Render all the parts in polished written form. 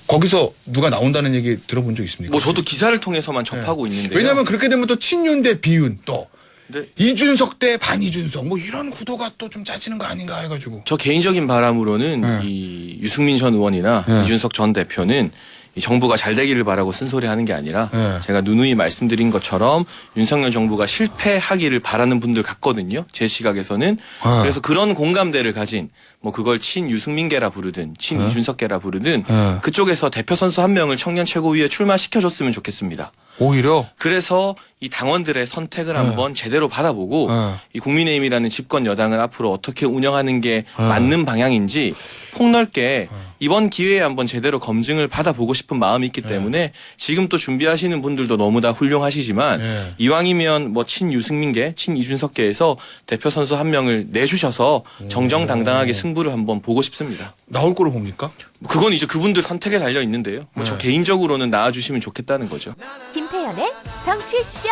거기서 누가 나온다는 얘기 들어본 적 있습니까? 뭐 저도 기사를 통해서만 접하고 있는데요. 왜냐하면 그렇게 되면 또 친윤 대 비윤 또 네. 이준석 대 반이준석 뭐 이런 구도가 또 좀 짜지는 거 아닌가 해가지고. 저 개인적인 바람으로는 네. 이 유승민 전 의원이나 네. 이준석 전 대표는 이 정부가 잘 되기를 바라고 쓴소리하는 게 아니라 네. 제가 누누이 말씀드린 것처럼 윤석열 정부가 실패하기를 바라는 분들 같거든요. 제 시각에서는. 네. 그래서 그런 공감대를 가진 뭐 그걸 친 유승민계라 부르든 친 네. 이준석계라 부르든 네. 그쪽에서 대표 선수 한 명을 청년 최고위에 출마시켜줬으면 좋겠습니다. 오히려 그래서 이 당원들의 선택을 네. 한번 제대로 받아보고 네. 이 국민의힘이라는 집권 여당을 앞으로 어떻게 운영하는 게 네. 맞는 방향인지 폭넓게 이번 기회에 한번 제대로 검증을 받아보고 싶은 마음이 있기 때문에 지금 또 준비하시는 분들도 너무 다 훌륭하시지만 네. 이왕이면 뭐 친유승민계, 친이준석계에서 대표 선수 한 명을 내주셔서 정정당당하게 승부를 한번 보고 싶습니다. 나올 거로 봅니까? 그건 이제 그분들 선택에 달려 있는데요. 뭐 저 네. 개인적으로는 나와주시면 좋겠다는 거죠. 김태현의 정치쇼.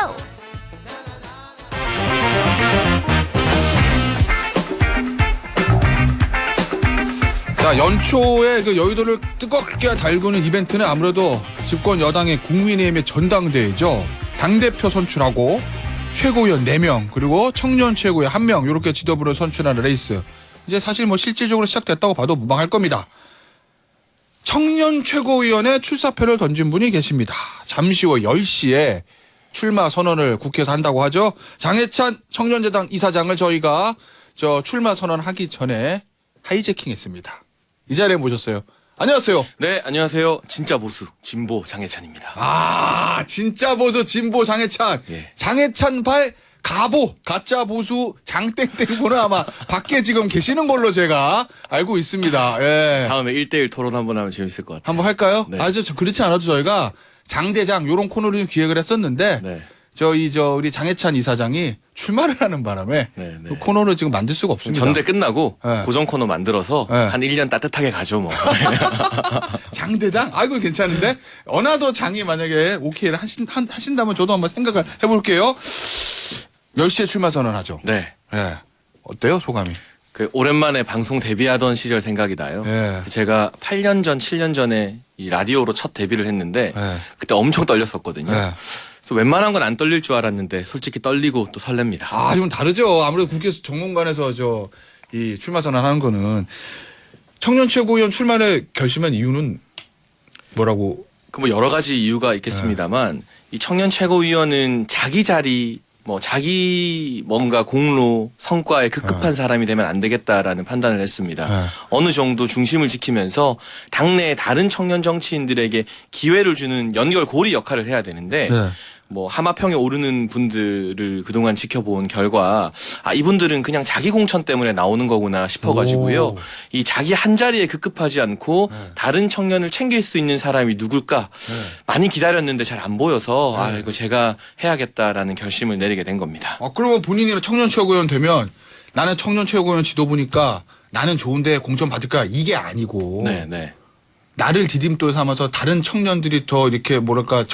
자, 연초에 그 여의도를 뜨겁게 달구는 이벤트는 아무래도 집권 여당의 국민의힘의 전당대회죠. 당대표 선출하고 최고위원 4명 그리고 청년 최고위 1명 이렇게 지도부를 선출하는 레이스. 이제 사실 뭐 실질적으로 시작됐다고 봐도 무방할 겁니다. 청년 최고위원회 출사표를 던진 분이 계십니다. 잠시 후 10시에 출마 선언을 국회에서 한다고 하죠. 장해찬 청년재당 이사장을 저희가 출마 선언하기 전에 하이제킹했습니다. 이 자리에 모셨어요. 안녕하세요. 네, 안녕하세요. 진짜 보수 진보 장해찬입니다. 아, 진짜 보수 진보 장해찬. 예. 장해찬 발 가보 가짜 보수 장땡땡보는 아마 밖에 지금 계시는 걸로 제가 알고 있습니다. 예. 다음에 1대1 토론 한번 하면 재밌을 것 같아요. 한번 할까요? 네. 아주 그렇지 않아도 저희가 장대장 요런 코너를 좀 기획을 했었는데 네. 우리 장해찬 이사장이 출마를 하는 바람에 네, 네. 그 코너를 지금 만들 수가 없습니다. 전대 끝나고 네. 고정 코너 만들어서 네. 한 1년 따뜻하게 가죠 뭐. 장대장? 아이고 괜찮은데 어나더 장이 만약에 오케이를 하신다면 저도 한번 생각을 해볼게요. 10시에 출마 선언하죠. 네. 예. 어때요 소감이? 그 오랜만에 방송 데뷔하던 시절 생각이 나요. 예. 제가 8년 전, 7년 전에 이 라디오로 첫 데뷔를 했는데 예. 그때 엄청 떨렸었거든요. 예. 그래서 웬만한 건 안 떨릴 줄 알았는데 솔직히 떨리고 또 설렙니다. 아, 좀 다르죠. 아무래도 국회 정론관에서 이 출마 선언하는 거는 청년 최고위원 출마를 결심한 이유는 뭐라고? 그 뭐 여러 가지 이유가 있겠습니다만 이 청년 최고위원은 자기 자리 뭐 자기 뭔가 공로 성과에 급급한 사람이 되면 안 되겠다라는 판단을 했습니다. 네. 어느 정도 중심을 지키면서 당내 다른 청년 정치인들에게 기회를 주는 연결고리 역할을 해야 되는데 네. 뭐 하마평에 오르는 분들을 그동안 지켜본 결과 아 이분들은 그냥 자기 공천 때문에 나오는 거구나 싶어가지고요. 오. 이 자기 한 자리에 급급하지 않고 네. 다른 청년을 챙길 수 있는 사람이 누굴까 많이 기다렸는데 잘 안 보여서 아 네. 이거 제가 해야겠다라는 결심을 내리게 된 겁니다. 그러면 본인이 청년 최고위원 되면 나는 청년 최고위원 지도부니까 나는 좋은데 공천 받을 거야 이게 아니고 네, 네. 나를 디딤돌 삼아서 다른 청년들이 더 이렇게 뭐랄까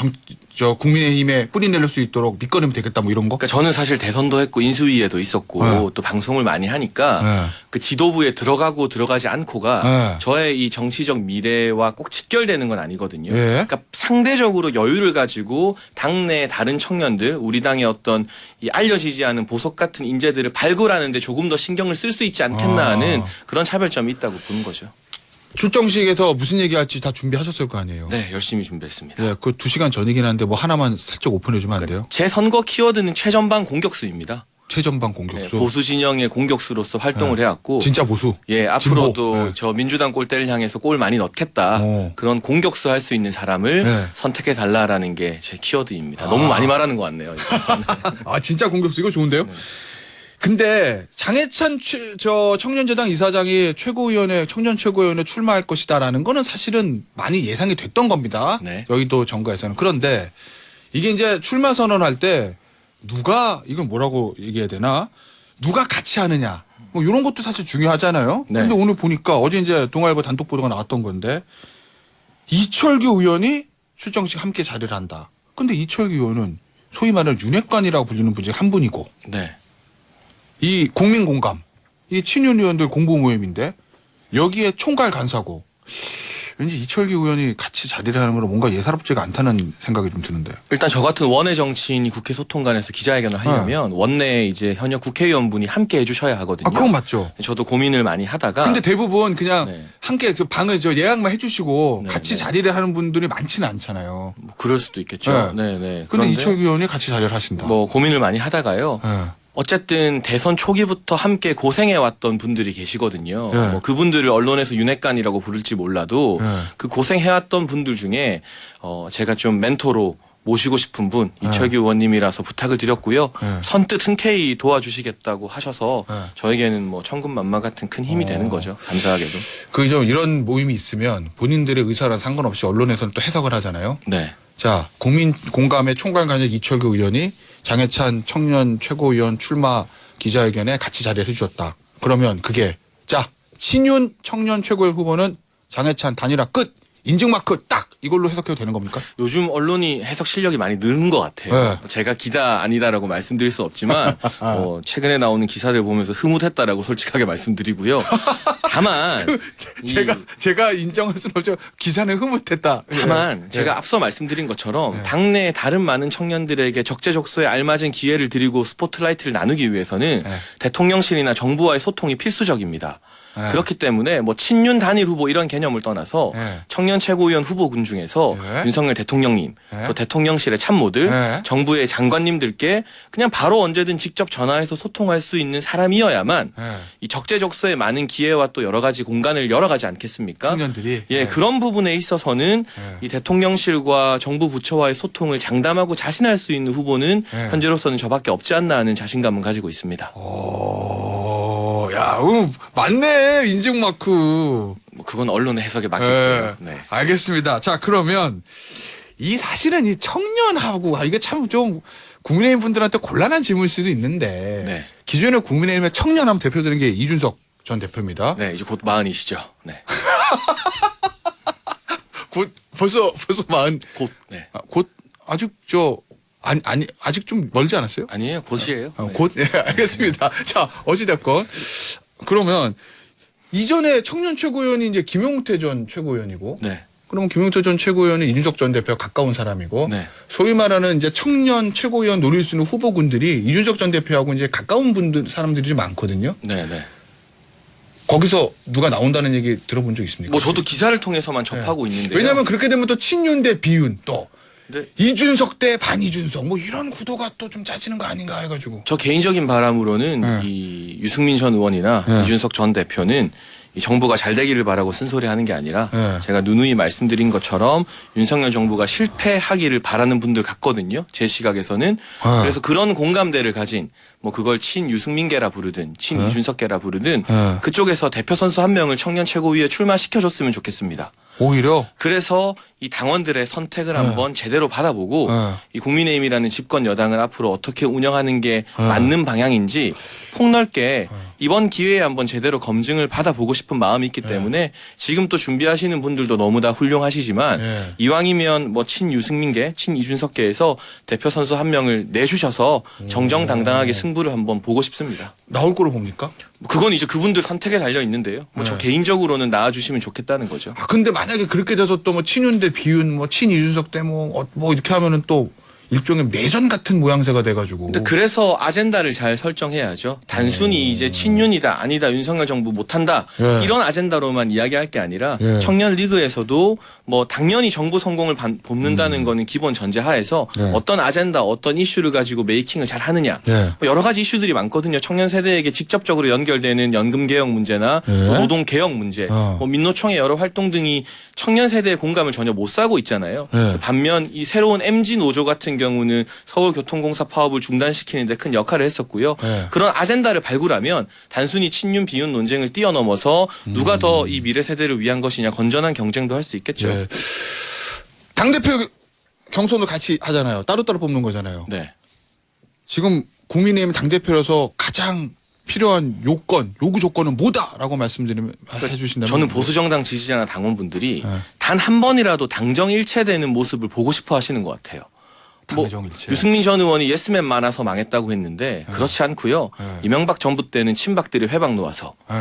국민의힘에 뿌리내릴 수 있도록 밑거름이 되겠다 뭐 이런 거? 그러니까 저는 사실 대선도 했고 인수위에도 있었고 네. 또 방송을 많이 하니까 네. 그 지도부에 들어가고 들어가지 않고가 네. 저의 이 정치적 미래와 꼭 직결되는 건 아니거든요. 예. 그러니까 상대적으로 여유를 가지고 당내 다른 청년들 우리 당의 어떤 이 알려지지 않은 보석 같은 인재들을 발굴하는데 조금 더 신경을 쓸 수 있지 않겠나 하는 그런 차별점이 있다고 보는 거죠. 출정식에서 무슨 얘기할지 다 준비하셨을 거 아니에요? 네, 열심히 준비했습니다. 네, 그 2시간 전이긴 한데 뭐 하나만 살짝 오픈해주면 안 돼요? 제 선거 키워드는 최전방 공격수입니다. 최전방 네, 공격수. 보수 진영의 공격수로서 활동을 네. 해왔고 진짜 보수. 예, 앞으로도 진보. 네. 저 민주당 골대를 향해서 골 많이 넣겠다. 오. 그런 공격수 할 수 있는 사람을 네. 선택해 달라라는 게 제 키워드입니다. 너무 많이 말하는 것 같네요. 아 진짜 공격수 이거 좋은데요? 네. 근데 장해찬 청년재당 이사장이 청년 최고위원회 출마할 것이다라는 거는 사실은 많이 예상이 됐던 겁니다. 네. 여의도 정가에서는. 그런데 이게 이제 출마 선언할 때 누가 이건 뭐라고 얘기해야 되나? 누가 같이 하느냐? 뭐 이런 것도 사실 중요하잖아요. 네. 근데 오늘 보니까 어제 이제 동아일보 단독 보도가 나왔던 건데 이철규 의원이 출정식 함께 자리를 한다. 근데 이철규 의원은 소위 말하는 윤핵관이라고 불리는 분 중에 한 분이고 네. 이 국민공감, 이 친윤 의원들 공부 모임인데 여기에 총괄 간사고 왠지 이철기 의원이 같이 자리를 하는 건 뭔가 예사롭지가 않다는 생각이 좀 드는데요. 일단 저 같은 원외 정치인이 국회 소통관에서 기자회견을 하려면 원내 이제 현역 국회의원분이 함께 해주셔야 하거든요. 아, 그건 맞죠. 저도 고민을 많이 하다가 근데 대부분 그냥 네. 함께 그 방을 예약만 해주시고 네, 같이 네. 자리를 하는 분들이 많지는 않잖아요. 뭐 그럴 수도 있겠죠. 네, 네. 근데 이철기 의원이 같이 자리를 하신다. 뭐 고민을 많이 하다가요. 네. 어쨌든 대선 초기부터 함께 고생해왔던 분들이 계시거든요. 네. 뭐 그분들을 언론에서 윤핵관이라고 부를지 몰라도 네. 그 고생해왔던 분들 중에 제가 좀 멘토로 모시고 싶은 분 이철기 의원님이라서 부탁을 드렸고요. 네. 선뜻 흔쾌히 도와주시겠다고 하셔서 네. 저에게는 뭐 천군만마 같은 큰 힘이 되는 거죠. 감사하게도. 좀 이런 모임이 있으면 본인들의 의사랑 상관없이 언론에서는 또 해석을 하잖아요. 네. 자, 국민 공감의 총괄 간역 이철규 의원이 장해찬 청년 최고위원 출마 기자회견에 같이 자리를 해주셨다. 그러면 그게 자, 친윤 청년 최고위원 후보는 장해찬 단일화 끝. 인증마크 딱 이걸로 해석해도 되는 겁니까? 요즘 언론이 해석 실력이 많이 느는 것 같아요. 네. 제가 기다 아니다라고 말씀드릴 수 없지만 최근에 나오는 기사들 보면서 흐뭇했다라고 솔직하게 말씀드리고요. 다만 제가 인정할 수는 없죠. 기사는 흐뭇했다. 다만 예. 제가 앞서 말씀드린 것처럼 네. 당내 다른 많은 청년들에게 적재적소에 알맞은 기회를 드리고 스포트라이트를 나누기 위해서는 네. 대통령실이나 정부와의 소통이 필수적입니다. 네. 그렇기 때문에 뭐 친윤 단일 후보 이런 개념을 떠나서 네. 청년 최고위원 후보군 중에서 네. 윤석열 대통령님 네. 또 대통령실의 참모들 네. 정부의 장관님들께 그냥 바로 언제든 직접 전화해서 소통할 수 있는 사람이어야만 네. 이 적재적소에 많은 기회와 또 여러 가지 공간을 열어가지 않겠습니까? 청년들이 예, 네. 그런 부분에 있어서는 네. 이 대통령실과 정부 부처와의 소통을 장담하고 자신할 수 있는 후보는 네. 현재로서는 저밖에 없지 않나 하는 자신감은 가지고 있습니다. 야, 맞네 인증마크. 뭐 그건 언론의 해석에 맡길게요. 네. 알겠습니다. 자, 그러면 이 사실은 이 청년하고 이게 참 좀 국민의힘 분들한테 곤란한 질문일 수도 있는데 네. 기존에 국민의힘의 청년하면 대표되는 게 이준석 전 대표입니다. 네, 이제 곧 마흔이시죠. 네. 곧 벌써 마흔. 곧. 네. 곧 아직 아니 아직 좀 멀지 않았어요? 아니에요. 곧이에요. 네. 곧 알겠습니다. 자, 어찌됐건 그러면 이전에 청년 최고위원이 이제 김용태 전 최고위원이고 네. 그러면 김용태 전 최고위원은 이준석 전 대표와 가까운 사람이고 네. 소위 말하는 이제 청년 최고위원 노릴 수 있는 후보군들이 이준석 전 대표하고 이제 가까운 사람들이 좀 많거든요. 네, 네. 거기서 누가 나온다는 얘기 들어본 적 있습니까? 뭐 저도 기사를 통해서만 접하고 있는데요. 왜냐하면 그렇게 되면 또 친윤 대 비윤 또 네. 이준석 대 반이준석 뭐 이런 구도가 또 좀 짜지는 거 아닌가 해가지고. 저 개인적인 바람으로는 네. 이 유승민 전 의원이나 네. 이준석 전 대표는 이 정부가 잘 되기를 바라고 쓴소리하는 게 아니라 네. 제가 누누이 말씀드린 것처럼 윤석열 정부가 실패하기를 바라는 분들 같거든요. 제 시각에서는. 그래서 그런 공감대를 가진 뭐 그걸 친유승민계라 부르든 친이준석계라 부르든 네. 그쪽에서 대표 선수 한 명을 청년 최고위에 출마시켜줬으면 좋겠습니다. 오히려 그래서 이 당원들의 선택을 한번 제대로 받아보고 네. 이 국민의힘이라는 집권 여당을 앞으로 어떻게 운영하는 게 맞는 방향인지 폭넓게 이번 기회에 한번 제대로 검증을 받아보고 싶은 마음이 있기 때문에 지금 또 준비하시는 분들도 너무 다 훌륭하시지만 네. 이왕이면 뭐 친유승민계, 친이준석계에서 대표 선수 한 명을 내주셔서 정정당당하게 승부를 한번 보고 싶습니다. 나올 거로 봅니까? 그건 이제 그분들 선택에 달려 있는데요. 뭐 저 네. 개인적으로는 나와주시면 좋겠다는 거죠. 아 근데 만약에 그렇게 돼서 또 뭐 친윤 대 비윤 뭐 친이준석 대 뭐 이렇게 하면은 또 일종의 내전 같은 모양새가 돼가지고. 근데 그래서 아젠다를 잘 설정해야죠. 단순히 이제 친윤이다 아니다 윤석열 정부 못한다 예. 이런 아젠다로만 이야기할 게 아니라 예. 청년 리그에서도 뭐 당연히 정부 성공을 돕는다는 거는 기본 전제하에서 예. 어떤 아젠다 어떤 이슈를 가지고 메이킹을 잘 하느냐 예. 뭐 여러 가지 이슈들이 많거든요. 청년 세대에게 직접적으로 연결되는 연금 개혁 문제나 예. 뭐 노동 개혁 문제, 어. 뭐 민노총의 여러 활동 등이 청년 세대의 공감을 전혀 못 사고 있잖아요. 예. 반면 이 새로운 MG 노조 같은 경우는 서울교통공사 파업을 중단시키는 데 큰 역할을 했었고요. 예. 그런 아젠다를 발굴하면 단순히 친윤 비윤 논쟁을 뛰어넘어서 누가 더 이 미래 세대를 위한 것이냐 건전한 경쟁도 할 수 있겠죠. 예. 당대표 경선도 같이 하잖아요. 따로따로 뽑는 거잖아요. 네. 지금 국민의힘 당대표로서 가장 필요한 요구 조건은 뭐다라고 말씀드리면 해주신다면 저는 보수 정당 지지자나 당원분들이 네. 단 한 번이라도 당정 일체되는 모습을 보고 싶어 하시는 것 같아요. 뭐 당정일체. 유승민 전 의원이 예스맨 많아서 망했다고 했는데 그렇지 않고요. 네. 이명박 정부 때는 친박들이 회박 놓아서 예.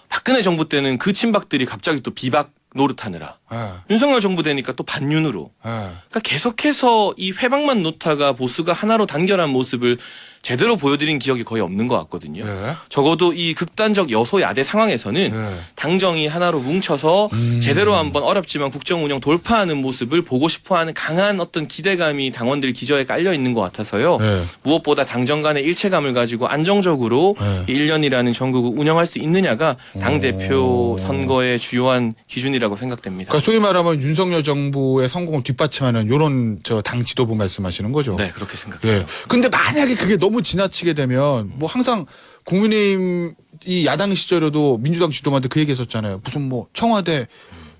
박근혜 정부 때는 그 친박들이 갑자기 또 비박 노릇하느라 예. 윤석열 정부 되니까 또 반윤으로 예. 그러니까 계속해서 이 회방만 놓다가 보수가 하나로 단결한 모습을 제대로 보여드린 기억이 거의 없는 것 같거든요. 예. 적어도 이 극단적 여소야대 상황에서는 예. 당정이 하나로 뭉쳐서 음. 제대로 한번 어렵지만 국정 운영 돌파하는 모습을 보고 싶어하는 강한 어떤 기대감이 당원들 기저에 깔려 있는 것 같아서요. 예. 무엇보다 당정 간의 일체감을 가지고 안정적으로 예. 이 1년이라는 전국을 운영할 수 있느냐가 당대표 오. 선거의 주요한 기준이라고 생각됩니다. 그러니까 소위 말하면 윤석열 정부의 성공을 뒷받침하는 이런 저 당 지도부 말씀하시는 거죠. 네, 그렇게 생각해요. 예. 근데 만약에 그게 너무 지나치게 되면 뭐 항상 국민의힘 이 야당 시절에도 민주당 지도부한테 그 얘기 했었잖아요. 무슨 뭐 청와대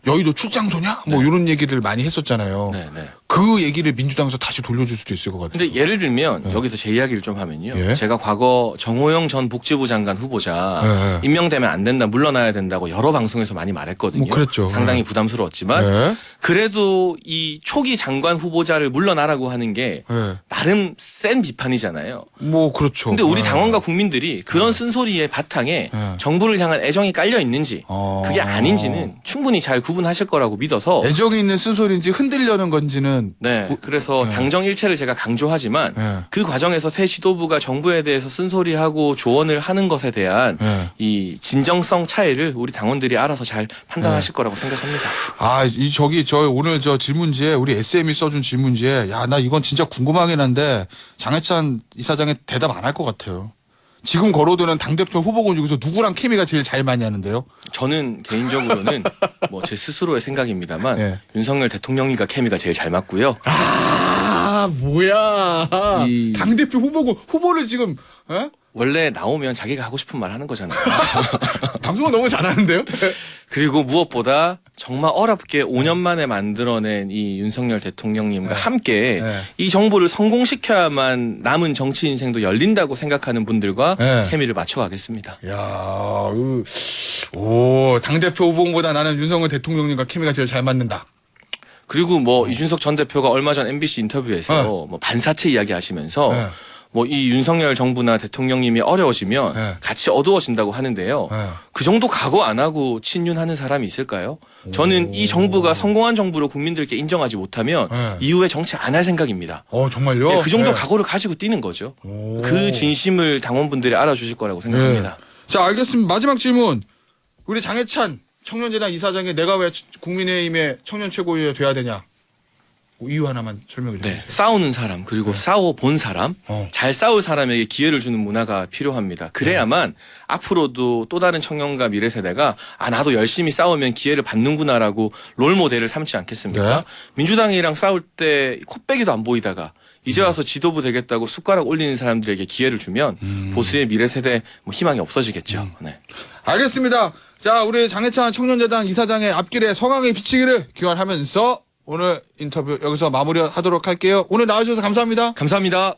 여의도 출장소냐? 뭐 이런 얘기들 많이 했었잖아요. 네, 네. 그 얘기를 민주당에서 다시 돌려줄 수도 있을 것 같아요. 근데 예를 들면 예. 여기서 제 이야기를 좀 하면요. 예. 제가 과거 정호영 전 복지부 장관 후보자 예, 예. 임명되면 안 된다, 물러나야 된다고 여러 방송에서 많이 말했거든요. 뭐 그랬죠. 상당히 예. 부담스러웠지만 예. 그래도 이 초기 장관 후보자를 물러나라고 하는 게 예. 나름 센 비판이잖아요. 뭐 그렇죠. 근데 우리 예. 당원과 국민들이 그런 쓴소리의 바탕에 예. 정부를 향한 애정이 깔려 있는지 그게 아닌지는 충분히 잘 구분하실 거라고 믿어서 애정이 있는 쓴소리인지 흔들려는 건지는 네, 그래서 예. 당정 일체를 제가 강조하지만 예. 그 과정에서 새 지도부가 정부에 대해서 쓴소리하고 조언을 하는 것에 대한 예. 이 진정성 차이를 우리 당원들이 알아서 잘 판단하실 거라고 생각합니다. 아, 이 저기 저 오늘 저 질문지에 우리 SM이 써준 질문지에 야, 나 이건 진짜 궁금하긴 한데 장해찬 이사장의 대답 안 할 것 같아요. 지금 거론되는 당대표 후보군 중에서 누구랑 케미가 제일 잘 맞냐는데요? 저는 개인적으로는 뭐 제 스스로의 생각입니다만 예. 윤석열 대통령님과 케미가 제일 잘 맞고요. 아, 뭐야. 이- 당대표 후보를 지금, 에? 원래 나오면 자기가 하고 싶은 말 하는 거잖아요. 방송을 너무 잘하는데요? 그리고 무엇보다 정말 어렵게 5년 만에 만들어낸 이 윤석열 대통령님과 네. 함께 네. 이 정부를 성공시켜야만 남은 정치 인생도 열린다고 생각하는 분들과 네. 케미를 맞춰가겠습니다. 야, 오, 당대표 후보보다 나는 윤석열 대통령님과 케미가 제일 잘 맞는다. 그리고 뭐 이준석 전 대표가 얼마 전 MBC 인터뷰에서 뭐 반사체 이야기하시면서 네. 뭐 이 윤석열 정부나 대통령님이 어려워지면 네. 같이 어두워진다고 하는데요. 네. 그 정도 각오 안 하고 친윤하는 사람이 있을까요? 저는 이 정부가 성공한 정부로 국민들께 인정하지 못하면 네. 이후에 정치 안 할 생각입니다. 정말요? 네, 그 정도 네. 각오를 가지고 뛰는 거죠. 오. 그 진심을 당원분들이 알아주실 거라고 생각합니다. 자, 알겠습니다. 마지막 질문. 우리 장해찬 청년재단 이사장이 내가 왜 국민의힘의 청년 최고위에 돼야 되냐? 이유 하나만 설명해 주세요. 네, 싸우는 사람 그리고 싸워 본 사람, 잘 싸울 사람에게 기회를 주는 문화가 필요합니다. 그래야만 앞으로도 또 다른 청년과 미래 세대가 나도 열심히 싸우면 기회를 받는구나라고 롤 모델을 삼지 않겠습니까? 네. 민주당이랑 싸울 때 코빼기도 안 보이다가 이제 와서 지도부 되겠다고 숟가락 올리는 사람들에게 기회를 주면 보수의 미래 세대 뭐 희망이 없어지겠죠. 네. 알겠습니다. 자, 우리 장해찬 청년재단 이사장의 앞길에 성황이 비치기를 기원하면서 오늘 인터뷰 여기서 마무리하도록 할게요. 오늘 나와주셔서 감사합니다. 감사합니다.